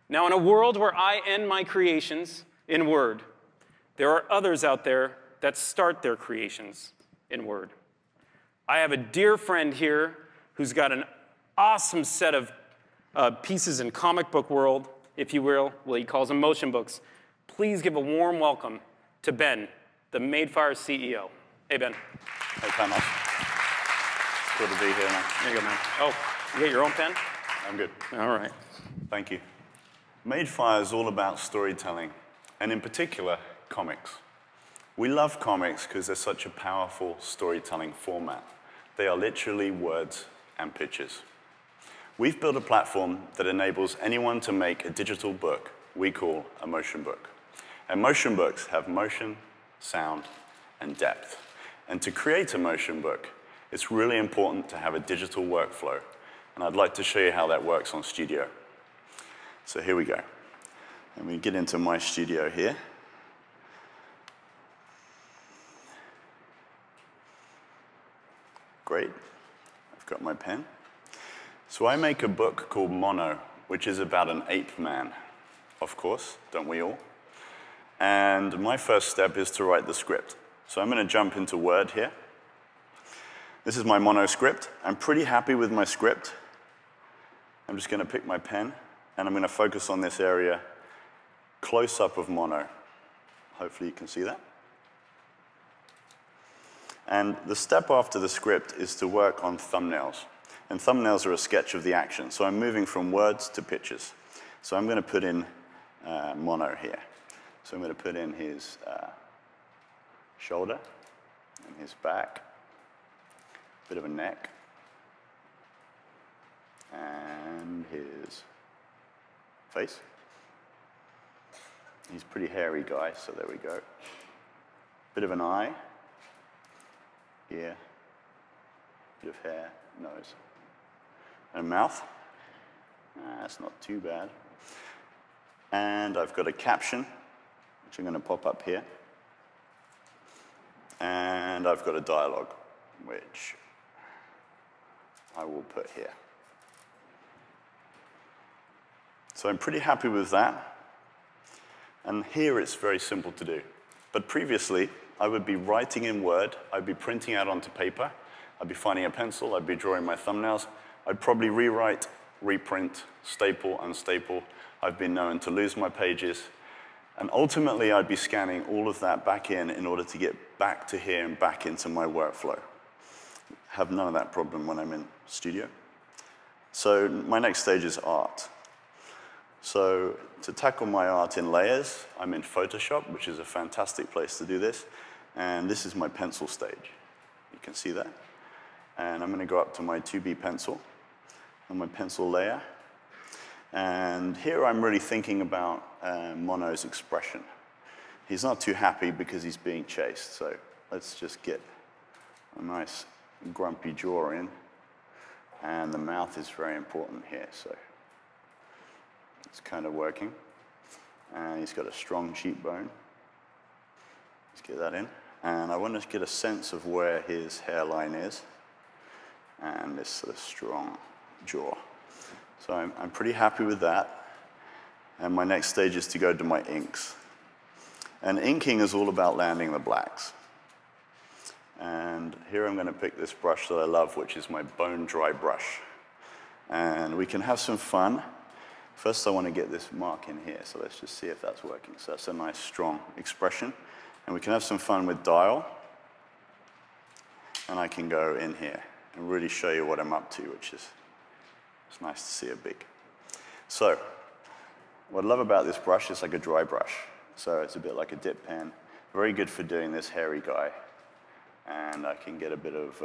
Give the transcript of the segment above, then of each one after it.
Now, in a world where I end my creations in Word, there are others out there that start their creations in Word. I have a dear friend here who's got an awesome set of pieces in comic book world, if you will. Well, he calls them motion books. Please give a warm welcome to Ben, the Madefire CEO. Hey, Ben. Hey, Thomas. Good to be here, man. There you go, man. Oh, you got your own pen? I'm good. All right. Thank you. Madefire is all about storytelling, and in particular, comics. We love comics because they're such a powerful storytelling format. They are literally words and pictures. We've built a platform that enables anyone to make a digital book we call a motion book. And motion books have motion, sound, and depth. And to create a motion book, it's really important to have a digital workflow. And I'd like to show you how that works on Studio. So here we go. And we get into my studio here. Great. I've got my pen. So I make a book called Mono, which is about an ape man, of course, don't we all? And my first step is to write the script. So I'm going to jump into Word here. This is my Mono script. I'm pretty happy with my script. I'm just going to pick my pen, and I'm going to focus on this area, close-up of Mono. Hopefully you can see that. And the step after the script is to work on thumbnails. And thumbnails are a sketch of the action. So I'm moving from words to pictures. So I'm going to put in Mono here. So I'm going to put in his shoulder and his back, bit of a neck, and his face. He's a pretty hairy guy, so there we go. Bit of an eye, ear, bit of hair, nose. And mouth. That's not too bad. And I've got a caption, which I'm going to pop up here. And I've got a dialogue, which I will put here. So I'm pretty happy with that. And here it's very simple to do. But previously, I would be writing in Word, I'd be printing out onto paper, I'd be finding a pencil, I'd be drawing my thumbnails, I'd probably rewrite, reprint, staple, unstaple. I've been known to lose my pages. And ultimately, I'd be scanning all of that back in order to get back to here and back into my workflow. Have none of that problem when I'm in Studio. So my next stage is art. So to tackle my art in layers, I'm in Photoshop, which is a fantastic place to do this. And this is my pencil stage. You can see that. And I'm going to go up to my 2B pencil and my pencil layer. And here I'm really thinking about Mono's expression. He's not too happy because he's being chased. So let's just get a nice grumpy jaw in. And the mouth is very important here. So it's kind of working. And he's got a strong cheekbone. Let's get that in. And I want to get a sense of where his hairline is. And this sort of strong jaw. So I'm pretty happy with that. And my next stage is to go to my inks. And inking is all about landing the blacks. And here I'm going to pick this brush that I love, which is my bone dry brush. And we can have some fun. First, I want to get this mark in here. So let's just see if that's working. So that's a nice, strong expression. And we can have some fun with dial. And I can go in here and really show you what I'm up to, which is it's nice to see it big. So what I love about this brush is like a dry brush. So it's a bit like a dip pen. Very good for doing this hairy guy. And I can get a bit of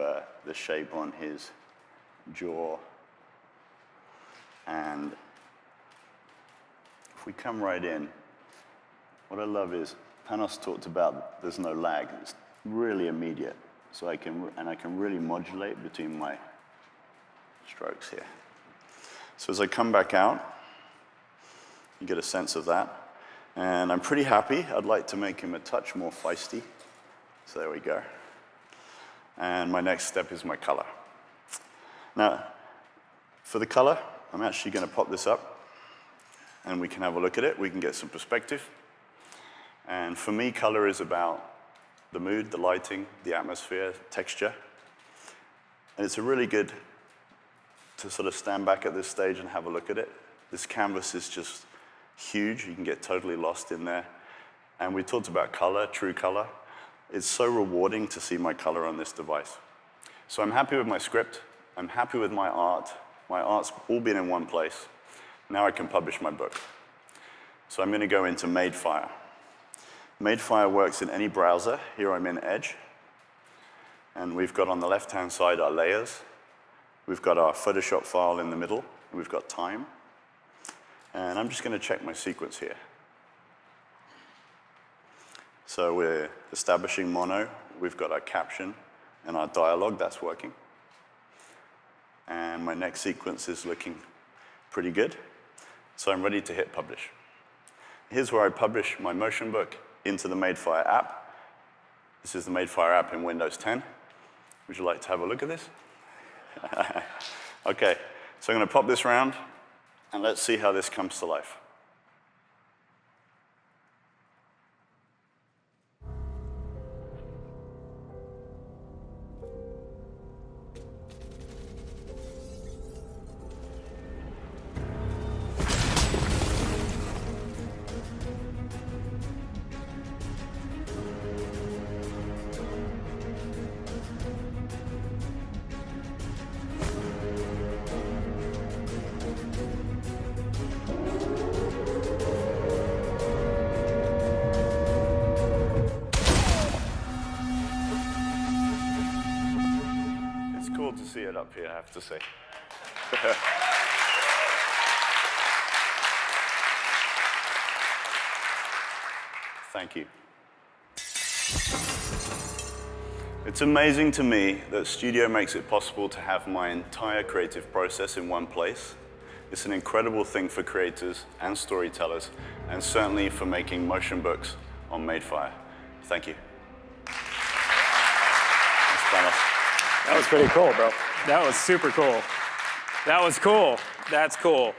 the shape on his jaw. And if we come right in, what I love is Panos talked about there's no lag. It's really immediate. So I can really modulate between my strokes here. So as I come back out, you get a sense of that. And I'm pretty happy. I'd like to make him a touch more feisty. So there we go. And my next step is my color. Now, for the color, I'm actually going to pop this up. and we can have a look at it. We can get some perspective. And for me, color is about the mood, the lighting, the atmosphere, texture. And it's a really good to sort of stand back at this stage and have a look at it. This canvas is just huge. You can get totally lost in there. And we talked about color, true color. It's so rewarding to see my color on this device. So I'm happy with my script. I'm happy with my art. My art's all been in one place. Now I can publish my book. So I'm going to go into Madefire. Madefire works in any browser. Here I'm in Edge. And we've got on the left-hand side our layers. We've got our Photoshop file in the middle. We've got time. And I'm just going to check my sequence here. So we're establishing mono. We've got our caption and our dialogue. That's working. And my next sequence is looking pretty good. So I'm ready to hit publish. Here's where I publish my motion book into the Madefire app. This is the Madefire app in Windows 10. Would you like to have a look at this? OK, so I'm going to pop this around, and let's see how this comes to life. To see it up here, I have to say. Thank you. It's amazing to me that Studio makes it possible to have my entire creative process in one place. It's an incredible thing for creators and storytellers, and certainly for making motion books on Madefire. Thank you. That was pretty cool, bro. That was super cool. That was cool. That's cool.